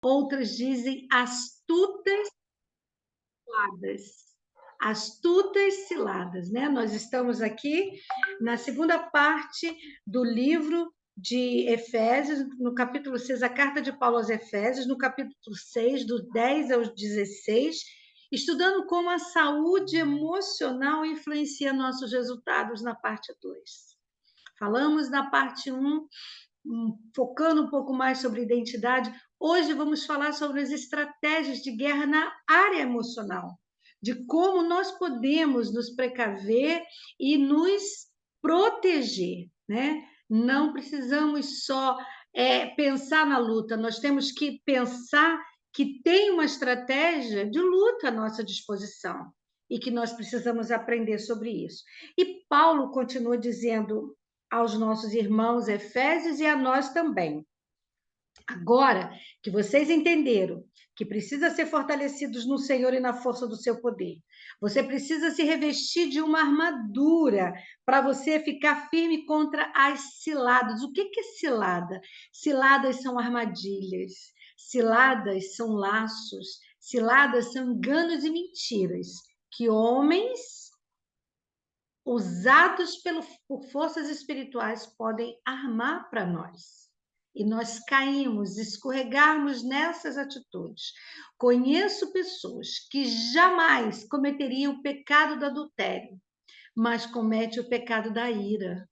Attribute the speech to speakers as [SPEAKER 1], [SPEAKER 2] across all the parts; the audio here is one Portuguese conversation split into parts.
[SPEAKER 1] outras dizem astutas ciladas. Astutas ciladas, né? Nós estamos aqui na segunda parte do livro de Efésios, no capítulo 6, a carta de Paulo aos Efésios, no capítulo 6, do 10 ao 16, estudando como a saúde emocional influencia nossos resultados na parte 2. Falamos na parte 1, focando um pouco mais sobre identidade. Hoje vamos falar sobre as estratégias de guerra na área emocional, de como nós podemos nos precaver e nos proteger, né? Não precisamos só pensar na luta, nós temos que pensar que tem uma estratégia de luta à nossa disposição e que nós precisamos aprender sobre isso. E Paulo continua dizendo aos nossos irmãos efésios e a nós também: agora que vocês entenderam que precisa ser fortalecidos no Senhor e na força do seu poder, você precisa se revestir de uma armadura para você ficar firme contra as ciladas. O que é cilada? Ciladas são armadilhas, ciladas são laços, ciladas são enganos e mentiras que homens usados por forças espirituais podem armar para nós. E nós caímos, escorregarmos nessas atitudes. Conheço pessoas que jamais cometeriam o pecado do adultério, mas comete o pecado da ira,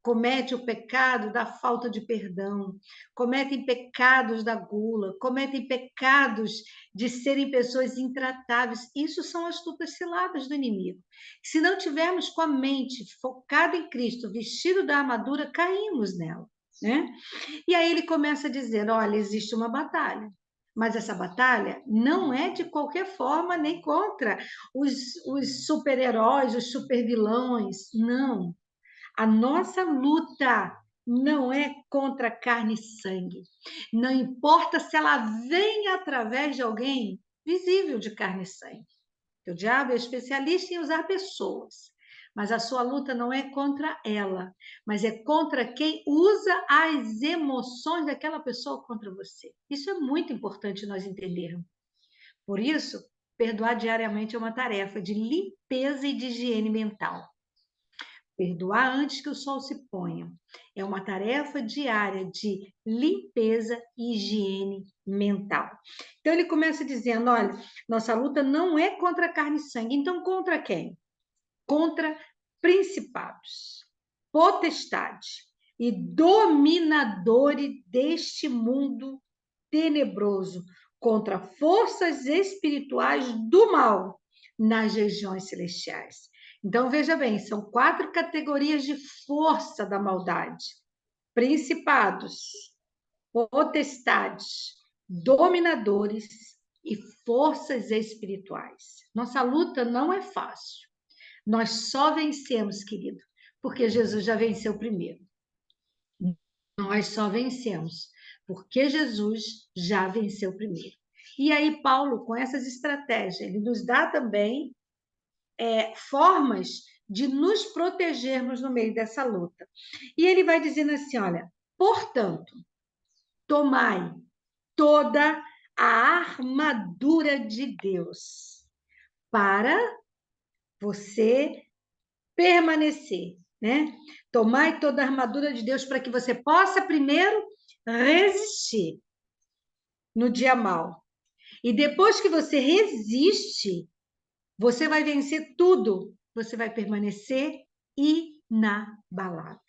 [SPEAKER 1] comete o pecado da falta de perdão, cometem pecados da gula, cometem pecados de serem pessoas intratáveis. Isso são astutas ciladas do inimigo. Se não tivermos com a mente focada em Cristo, vestido da armadura, caímos nela, né? E aí ele começa dizendo: olha, existe uma batalha, mas essa batalha não é de qualquer forma nem contra os super-heróis, os super-vilões, não. A nossa luta não é contra carne e sangue. Não importa se ela vem através de alguém visível de carne e sangue. O diabo é especialista em usar pessoas, mas a sua luta não é contra ela, mas é contra quem usa as emoções daquela pessoa contra você. Isso é muito importante nós entendermos. Por isso, perdoar diariamente é uma tarefa de limpeza e de higiene mental. Perdoar antes que o sol se ponha é uma tarefa diária de limpeza e higiene mental. Então ele começa dizendo: olha, nossa luta não é contra carne e sangue. Então contra quem? Contra principados, potestades e dominadores deste mundo tenebroso, contra forças espirituais do mal nas regiões celestiais. Então, veja bem, são 4 categorias de força da maldade: principados, potestades, dominadores e forças espirituais. Nossa luta não é fácil. Nós só vencemos, querido, porque Jesus já venceu primeiro. Nós só vencemos porque Jesus já venceu primeiro. E aí, Paulo, com essas estratégias, ele nos dá também formas de nos protegermos no meio dessa luta. E ele vai dizendo assim: olha, portanto, tomai toda a armadura de Deus para você permanecer, né? Tomai toda a armadura de Deus para que você possa primeiro resistir no dia mau. E depois que você resiste, você vai vencer tudo. Você vai permanecer inabalável.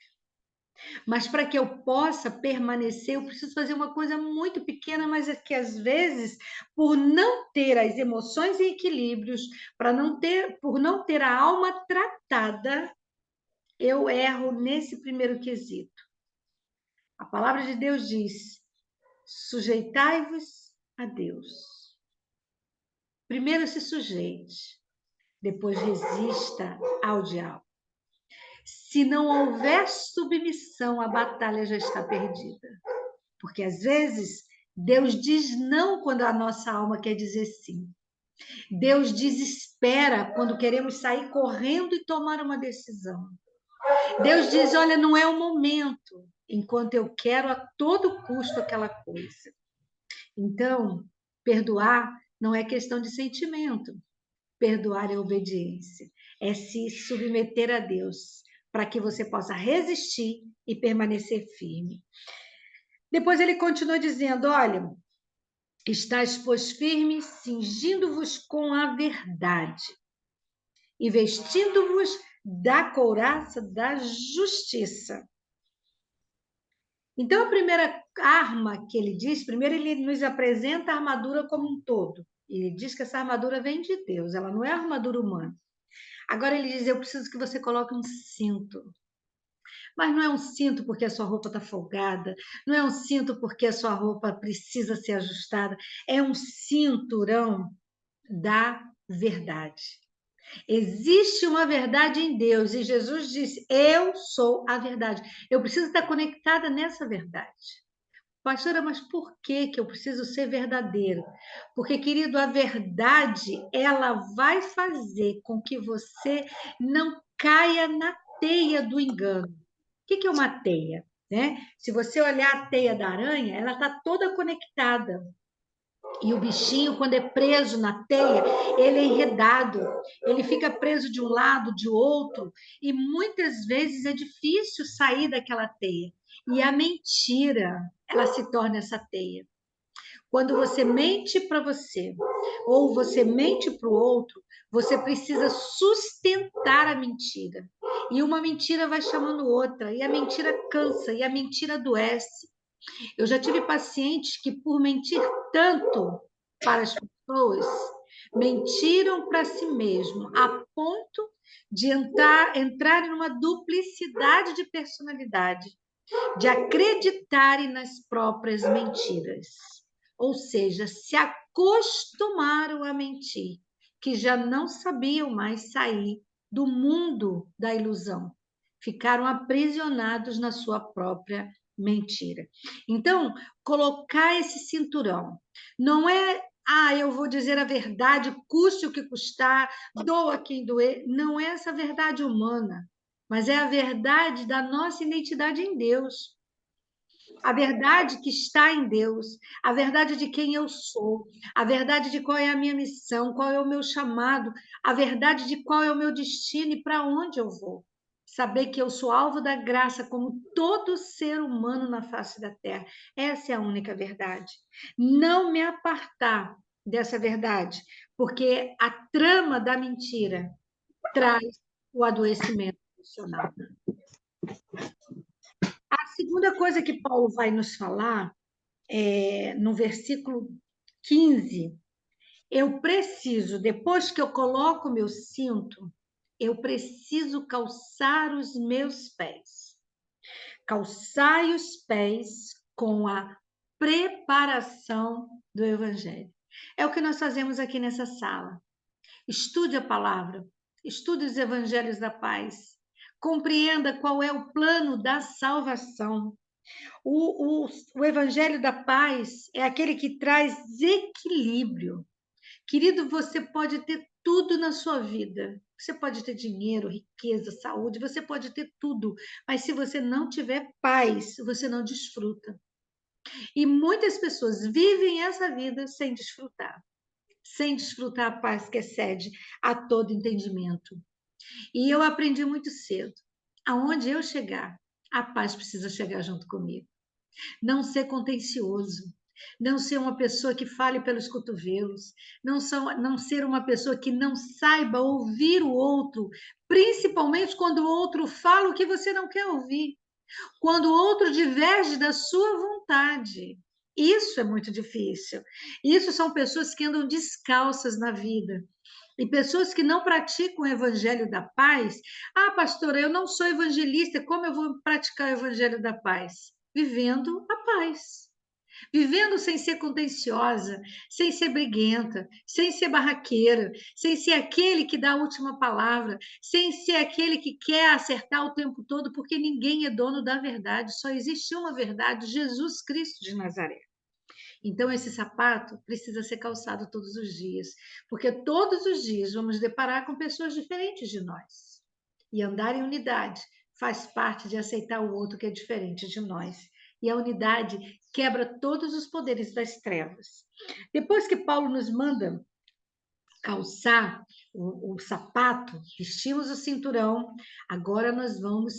[SPEAKER 1] Mas para que eu possa permanecer, eu preciso fazer uma coisa muito pequena, mas é que às vezes, por não ter as emoções em equilíbrios, por não ter a alma tratada, eu erro nesse primeiro quesito. A palavra de Deus diz: sujeitai-vos a Deus. Primeiro se sujeite, depois resista ao diabo. Se não houver submissão, a batalha já está perdida. Porque às vezes Deus diz não quando a nossa alma quer dizer sim. Deus desespera quando queremos sair correndo e tomar uma decisão. Deus diz: olha, não é o momento, enquanto eu quero a todo custo aquela coisa. Então, perdoar não é questão de sentimento. Perdoar é obediência, é se submeter a Deus, para que você possa resistir e permanecer firme. Depois ele continua dizendo: olha, estáis, pois, firmes, cingindo-vos com a verdade e vestindo-vos da couraça da justiça. Então, a primeira arma que ele diz, primeiro ele nos apresenta a armadura como um todo. Ele diz que essa armadura vem de Deus, ela não é armadura humana. Agora ele diz: eu preciso que você coloque um cinto. Mas não é um cinto porque a sua roupa está folgada, não é um cinto porque a sua roupa precisa ser ajustada, é um cinturão da verdade. Existe uma verdade em Deus e Jesus disse: eu sou a verdade. Eu preciso estar conectada nessa verdade. Pastora, mas por que que eu preciso ser verdadeiro? Porque, querido, a verdade, ela vai fazer com que você não caia na teia do engano. O que que é uma teia? Né? Se você olhar a teia da aranha, ela está toda conectada. E o bichinho, quando é preso na teia, ele é enredado, ele fica preso de um lado, de outro, e muitas vezes é difícil sair daquela teia. E a mentira, ela se torna essa teia. Quando você mente para você, ou você mente para o outro, você precisa sustentar a mentira. E uma mentira vai chamando outra, e a mentira cansa, e a mentira adoece. Eu já tive pacientes que, por mentir tanto para as pessoas, mentiram para si mesmo, a ponto de entrar em uma duplicidade de personalidade, de acreditarem nas próprias mentiras. Ou seja, se acostumaram a mentir, que já não sabiam mais sair do mundo da ilusão. Ficaram aprisionados na sua própria mentira. Então, colocar esse cinturão não é, eu vou dizer a verdade, custe o que custar, doa quem doer. Não é essa verdade humana, mas é a verdade da nossa identidade em Deus. A verdade que está em Deus, a verdade de quem eu sou, a verdade de qual é a minha missão, qual é o meu chamado, a verdade de qual é o meu destino e para onde eu vou. Saber que eu sou alvo da graça como todo ser humano na face da terra. Essa é a única verdade. Não me apartar dessa verdade, porque a trama da mentira traz o adoecimento emocional. A segunda coisa que Paulo vai nos falar no versículo 15, eu preciso, depois que eu coloco o meu cinto, eu preciso calçar os meus pés. Calçai os pés com a preparação do Evangelho. É o que nós fazemos aqui nessa sala. Estude a palavra, estude os Evangelhos da paz, compreenda qual é o plano da salvação. O Evangelho da Paz é aquele que traz equilíbrio. Querido, você pode ter tudo na sua vida. Você pode ter dinheiro, riqueza, saúde, você pode ter tudo. Mas se você não tiver paz, você não desfruta. E muitas pessoas vivem essa vida sem desfrutar a paz que excede a todo entendimento. E eu aprendi muito cedo. Aonde eu chegar, a paz precisa chegar junto comigo. Não ser contencioso, não ser uma pessoa que fale pelos cotovelos, não ser uma pessoa que não saiba ouvir o outro, principalmente quando o outro fala o que você não quer ouvir, quando o outro diverge da sua vontade. Isso é muito difícil. Isso são pessoas que andam descalças na vida. E pessoas que não praticam o evangelho da paz. Pastora, eu não sou evangelista, como eu vou praticar o evangelho da paz? Vivendo a paz. Vivendo sem ser contenciosa, sem ser briguenta, sem ser barraqueira, sem ser aquele que dá a última palavra, sem ser aquele que quer acertar o tempo todo, porque ninguém é dono da verdade, só existe uma verdade, Jesus Cristo de Nazaré. Então, esse sapato precisa ser calçado todos os dias, porque todos os dias vamos deparar com pessoas diferentes de nós. E andar em unidade faz parte de aceitar o outro que é diferente de nós. e a unidade quebra todos os poderes das trevas. Depois que Paulo nos manda calçar o sapato, vestimos o cinturão, agora nós vamos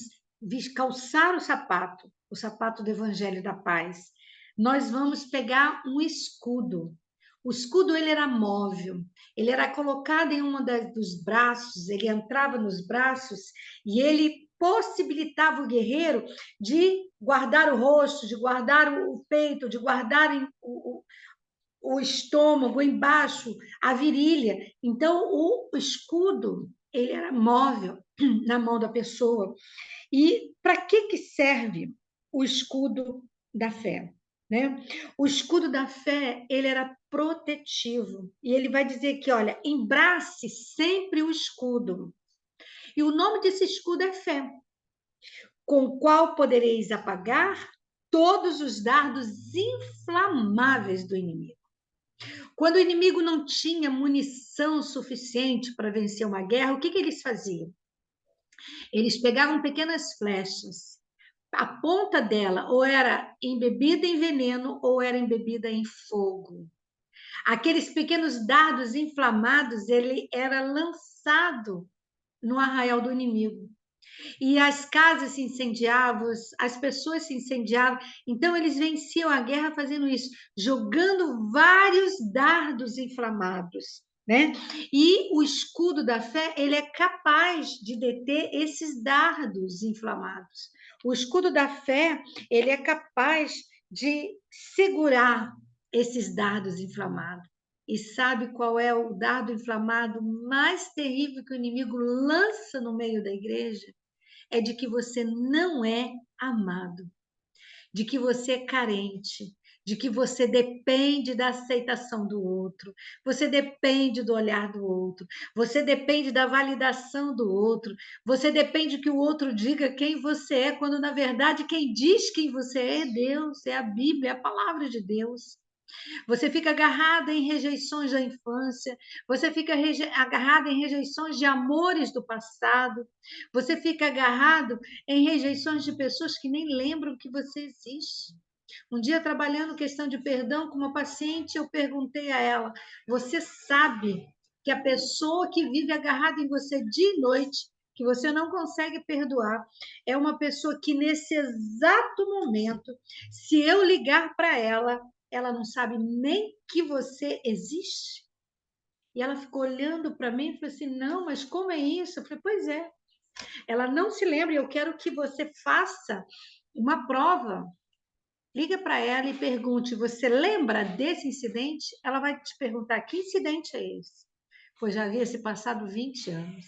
[SPEAKER 1] calçar o sapato do Evangelho da Paz. Nós vamos pegar um escudo. O escudo ele era móvel, ele era colocado em dos braços, ele entrava nos braços e ele possibilitava o guerreiro de guardar o rosto, de guardar o peito, de guardar o estômago embaixo, a virilha. Então, o escudo, ele era móvel na mão da pessoa. E para que serve o escudo da fé? Né? O escudo da fé, ele era protetivo. E ele vai dizer que, olha, embrace sempre o escudo. E o nome desse escudo é fé, com o qual podereis apagar todos os dardos inflamáveis do inimigo. Quando o inimigo não tinha munição suficiente para vencer uma guerra, o que eles faziam? Eles pegavam pequenas flechas, a ponta dela ou era embebida em veneno ou era embebida em fogo. Aqueles pequenos dardos inflamados, ele era lançado no arraial do inimigo. E as casas se incendiavam, as pessoas se incendiavam. Então, eles venciam a guerra fazendo isso, jogando vários dardos inflamados. Né? E o escudo da fé, ele é capaz de deter esses dardos inflamados. O escudo da fé, ele é capaz de segurar esses dardos inflamados. E sabe qual é o dardo inflamado mais terrível que o inimigo lança no meio da igreja? É de que você não é amado, de que você é carente, de que você depende da aceitação do outro, você depende do olhar do outro, você depende da validação do outro, você depende que o outro diga quem você é, quando na verdade quem diz quem você é Deus, é a Bíblia, é a palavra de Deus. Você fica agarrada em rejeições da infância, você fica agarrada em rejeições de amores do passado, você fica agarrado em rejeições de pessoas que nem lembram que você existe. Um dia, trabalhando questão de perdão com uma paciente, eu perguntei a ela: você sabe que a pessoa que vive agarrada em você dia e noite, que você não consegue perdoar, é uma pessoa que nesse exato momento, se eu ligar para ela não sabe nem que você existe? E ela ficou olhando para mim e falou assim: não, mas como é isso? Eu falei: pois é, ela não se lembra, e eu quero que você faça uma prova. Liga para ela e pergunte: você lembra desse incidente? Ela vai te perguntar: que incidente é esse? Pois já havia se passado 20 anos.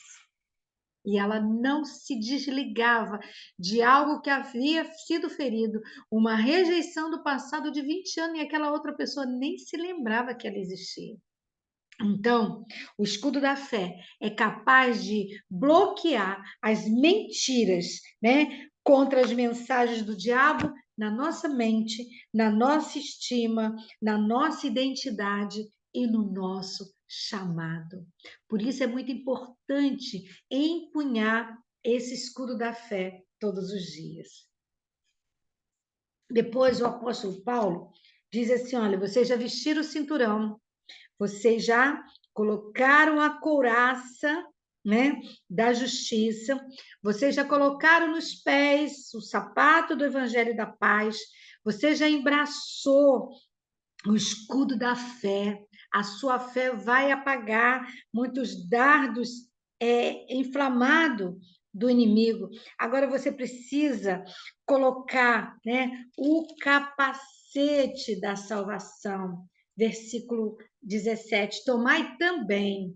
[SPEAKER 1] E ela não se desligava de algo que havia sido ferido, uma rejeição do passado de 20 anos, e aquela outra pessoa nem se lembrava que ela existia. Então, o escudo da fé é capaz de bloquear as mentiras, né, contra as mensagens do diabo na nossa mente, na nossa estima, na nossa identidade e no nosso chamado. Por isso é muito importante empunhar esse escudo da fé todos os dias. Depois o apóstolo Paulo diz assim: olha, vocês já vestiram o cinturão, vocês já colocaram a couraça, né, da justiça, vocês já colocaram nos pés o sapato do evangelho da paz, você já embraçou o escudo da fé, a sua fé vai apagar muitos dardos inflamados do inimigo. Agora você precisa colocar, né, o capacete da salvação. Versículo 17. Tomai também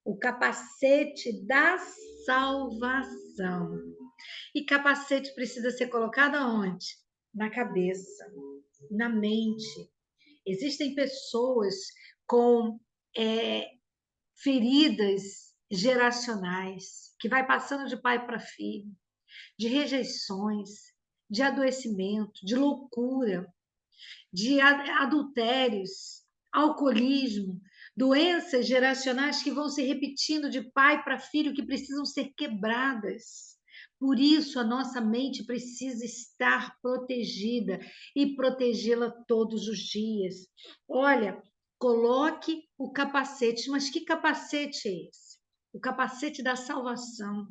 [SPEAKER 1] o capacete da salvação. E capacete precisa ser colocado aonde? Na cabeça, na mente. Existem pessoas com feridas geracionais, que vai passando de pai para filho, de rejeições, de adoecimento, de loucura, de adultérios, alcoolismo, doenças geracionais que vão se repetindo de pai para filho, que precisam ser quebradas. Por isso, a nossa mente precisa estar protegida e protegê-la todos os dias. Olha, coloque o capacete. Mas que capacete é esse? O capacete da salvação.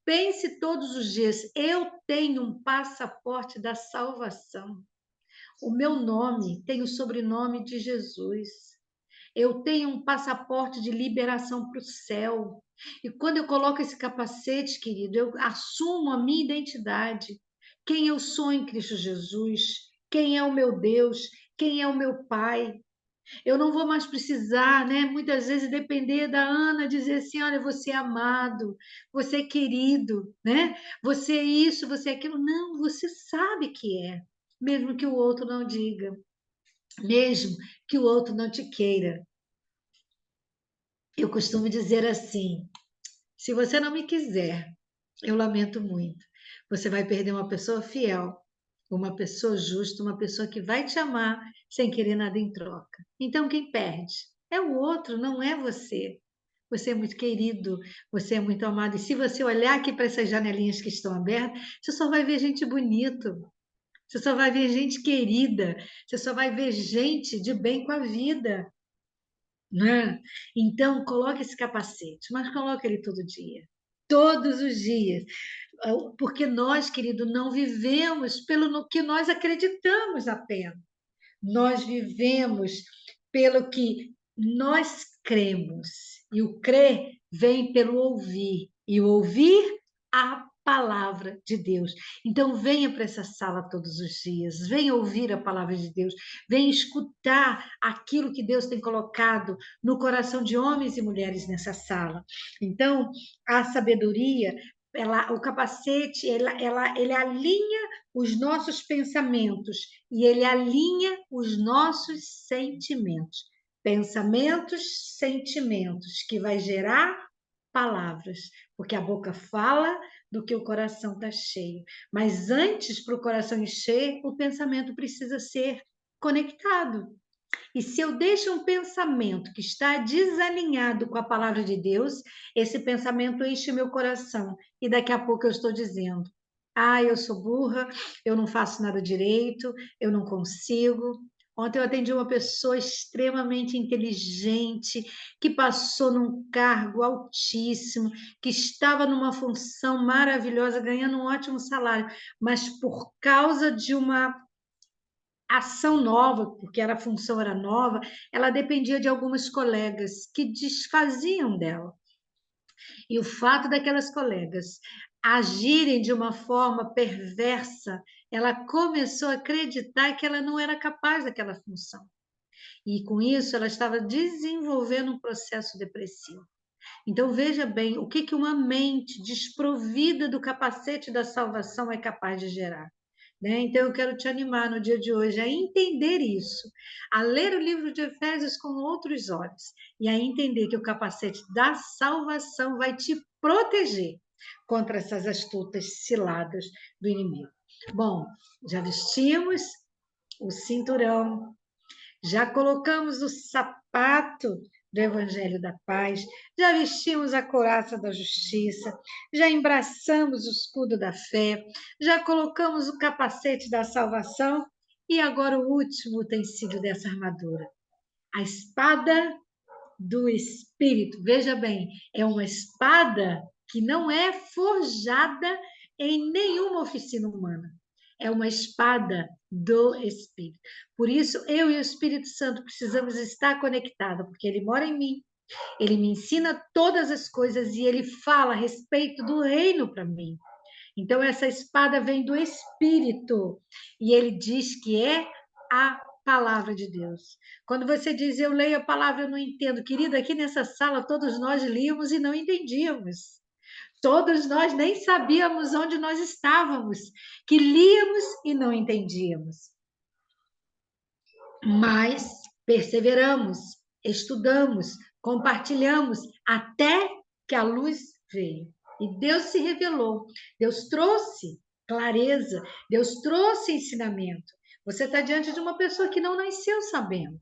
[SPEAKER 1] Pense todos os dias: eu tenho um passaporte da salvação. O meu nome tem o sobrenome de Jesus. Eu tenho um passaporte de liberação para o céu. E quando eu coloco esse capacete, querido, eu assumo a minha identidade. Quem eu sou em Cristo Jesus, quem é o meu Deus, quem é o meu Pai. Eu não vou mais precisar, né? Muitas vezes depender da Ana dizer assim: olha, você é amado, você é querido, né? Você é isso, você é aquilo. Não, você sabe que é, mesmo que o outro não diga, mesmo que o outro não te queira. Eu costumo dizer assim: se você não me quiser, eu lamento muito. Você vai perder uma pessoa fiel, uma pessoa justa, uma pessoa que vai te amar sem querer nada em troca. Então, quem perde é o outro, não é você. Você é muito querido, você é muito amado. E se você olhar aqui para essas janelinhas que estão abertas, você só vai ver gente bonita, você só vai ver gente querida, você só vai ver gente de bem com a vida, né? Então, coloque esse capacete, mas coloque ele todo dia. Todos os dias. Porque nós, querido, não vivemos pelo no que nós acreditamos apenas. Nós vivemos pelo que nós cremos. E o crer vem pelo ouvir. E o ouvir a palavra de Deus. Então, venha para essa sala todos os dias, venha ouvir a palavra de Deus, venha escutar aquilo que Deus tem colocado no coração de homens e mulheres nessa sala. Então, a sabedoria, o capacete, ele alinha os nossos pensamentos e ele alinha os nossos sentimentos. Pensamentos, sentimentos, que vai gerar palavras, porque a boca fala do que o coração está cheio. Mas antes, para o coração encher, o pensamento precisa ser conectado. E se eu deixo um pensamento que está desalinhado com a palavra de Deus, esse pensamento enche meu coração. E daqui a pouco eu estou dizendo: ah, eu sou burra, eu não faço nada direito, eu não consigo. Ontem eu atendi uma pessoa extremamente inteligente, que passou num cargo altíssimo, que estava numa função maravilhosa, ganhando um ótimo salário, mas por causa de uma ação nova, porque a função era nova, ela dependia de algumas colegas que desfaziam dela. E o fato daquelas colegas agirem de uma forma perversa, ela começou a acreditar que ela não era capaz daquela função. E com isso ela estava desenvolvendo um processo depressivo. Então veja bem o que uma mente desprovida do capacete da salvação é capaz de gerar. Né? Então, eu quero te animar no dia de hoje a entender isso, a ler o livro de Efésios com outros olhos e a entender que o capacete da salvação vai te proteger contra essas astutas ciladas do inimigo. Bom, já vestimos o cinturão, já colocamos o sapato do Evangelho da Paz, já vestimos a couraça da justiça, já embraçamos o escudo da fé, já colocamos o capacete da salvação e agora o último utensílio dessa armadura, a espada do Espírito. Veja bem, é uma espada que não é forjada em nenhuma oficina humana. É uma espada do Espírito. Por isso, eu e o Espírito Santo precisamos estar conectados, porque ele mora em mim, ele me ensina todas as coisas e ele fala a respeito do reino para mim. Então, essa espada vem do Espírito e ele diz que é a palavra de Deus. Quando você diz, eu leio a palavra, eu não entendo. Querida, aqui nessa sala todos nós líamos e não entendíamos. Todos nós nem sabíamos onde nós estávamos, que líamos e não entendíamos. Mas perseveramos, estudamos, compartilhamos, até que a luz veio. E Deus se revelou, Deus trouxe clareza, Deus trouxe ensinamento. Você está diante de uma pessoa que não nasceu sabendo.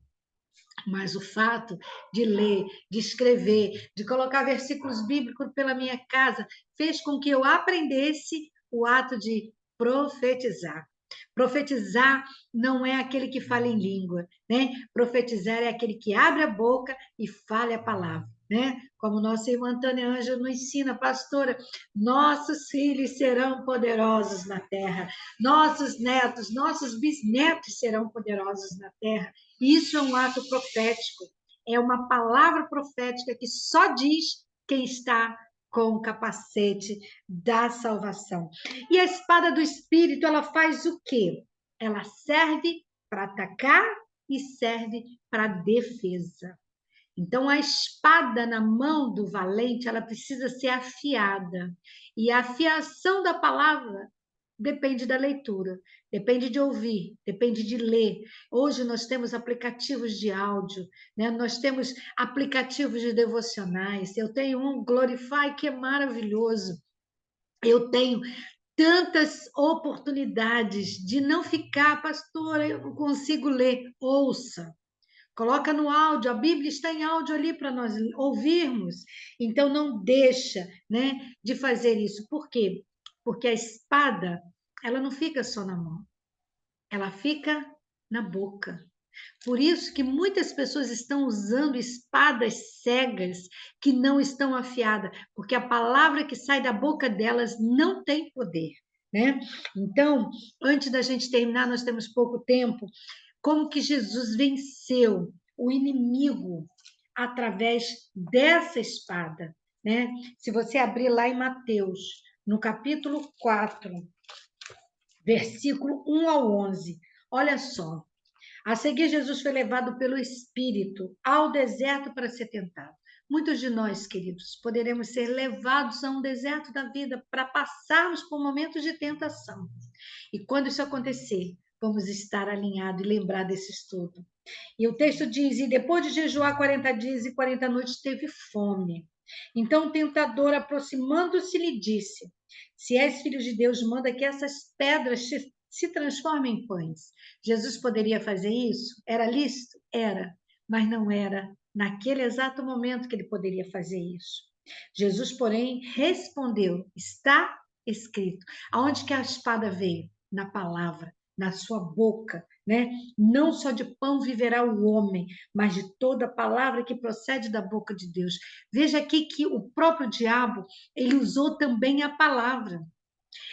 [SPEAKER 1] Mas o fato de ler, de escrever, de colocar versículos bíblicos pela minha casa, fez com que eu aprendesse o ato de profetizar. Profetizar não é aquele que fala em língua, né? Profetizar é aquele que abre a boca e fala a palavra, né? Como nossa irmã Tânia Ângela nos ensina, pastora, nossos filhos serão poderosos na terra, nossos netos, nossos bisnetos serão poderosos na terra. Isso é um ato profético, é uma palavra profética que só diz quem está com o capacete da salvação. E a espada do Espírito, ela faz o quê? Ela serve para atacar e serve para defesa. Então, a espada na mão do valente, ela precisa ser afiada. E a afiação da palavra depende da leitura, depende de ouvir, depende de ler. Hoje nós temos aplicativos de áudio, né? Nós temos aplicativos de devocionais. Eu tenho um Glorify que é maravilhoso. Eu tenho tantas oportunidades de não ficar, pastora, eu não consigo ler. Ouça. Coloca no áudio, a Bíblia está em áudio ali para nós ouvirmos. Então não deixa, né, de fazer isso. Por quê? Porque a espada, ela não fica só na mão, ela fica na boca. Por isso que muitas pessoas estão usando espadas cegas que não estão afiadas, porque a palavra que sai da boca delas não tem poder, né? Então, antes da gente terminar, nós temos pouco tempo. Como que Jesus venceu o inimigo através dessa espada, né? Se você abrir lá em Mateus, no capítulo 4, versículo 1 ao 11, olha só. A seguir, Jesus foi levado pelo Espírito ao deserto para ser tentado. Muitos de nós, queridos, poderemos ser levados a um deserto da vida para passarmos por momentos de tentação. E quando isso acontecer, vamos estar alinhados e lembrar desse estudo. E o texto diz: e depois de jejuar 40 dias e 40 noites, teve fome. Então o tentador, aproximando-se, lhe disse: se és filho de Deus, manda que essas pedras se transformem em pães. Jesus poderia fazer isso? Era lícito? Era, mas não era naquele exato momento que ele poderia fazer isso. Jesus, porém, respondeu: está escrito. Aonde que a espada veio? Na palavra, na sua boca, né? Não só de pão viverá o homem, mas de toda palavra que procede da boca de Deus. Veja aqui que o próprio diabo, ele usou também a palavra.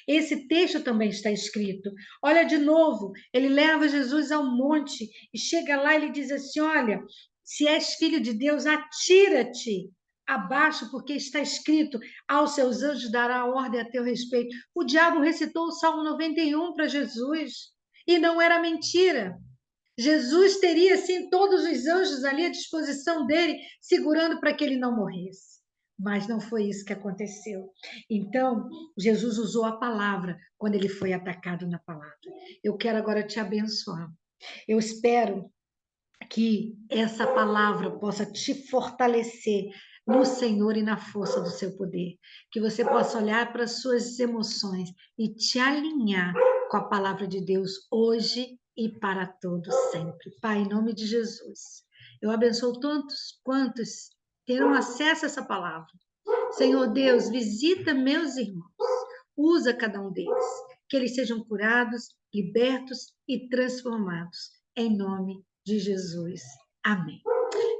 [SPEAKER 1] Esse texto também está escrito. Olha de novo, ele leva Jesus ao monte e chega lá e ele diz assim: olha, se és filho de Deus, atira-te abaixo, porque está escrito: aos seus anjos dará ordem a teu respeito. O diabo recitou o Salmo 91 para Jesus, e não era mentira. Jesus teria, sim, todos os anjos ali à disposição dele, segurando para que ele não morresse. Mas não foi isso que aconteceu. Então, Jesus usou a palavra quando ele foi atacado na palavra. Eu quero agora te abençoar. Eu espero que essa palavra possa te fortalecer no Senhor e na força do seu poder. Que você possa olhar para as suas emoções e te alinhar com a palavra de Deus hoje e para todo sempre. Pai, em nome de Jesus, eu abençoo tantos quantos terão acesso a essa palavra. Senhor Deus, visita meus irmãos, usa cada um deles, que eles sejam curados, libertos e transformados. Em nome de Jesus. Amém.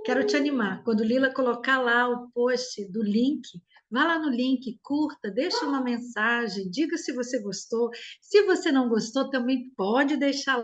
[SPEAKER 1] Quero te animar. Quando Lila colocar lá o post do link, vá lá no link, curta, deixa uma mensagem, diga se você gostou. Se você não gostou, também pode deixar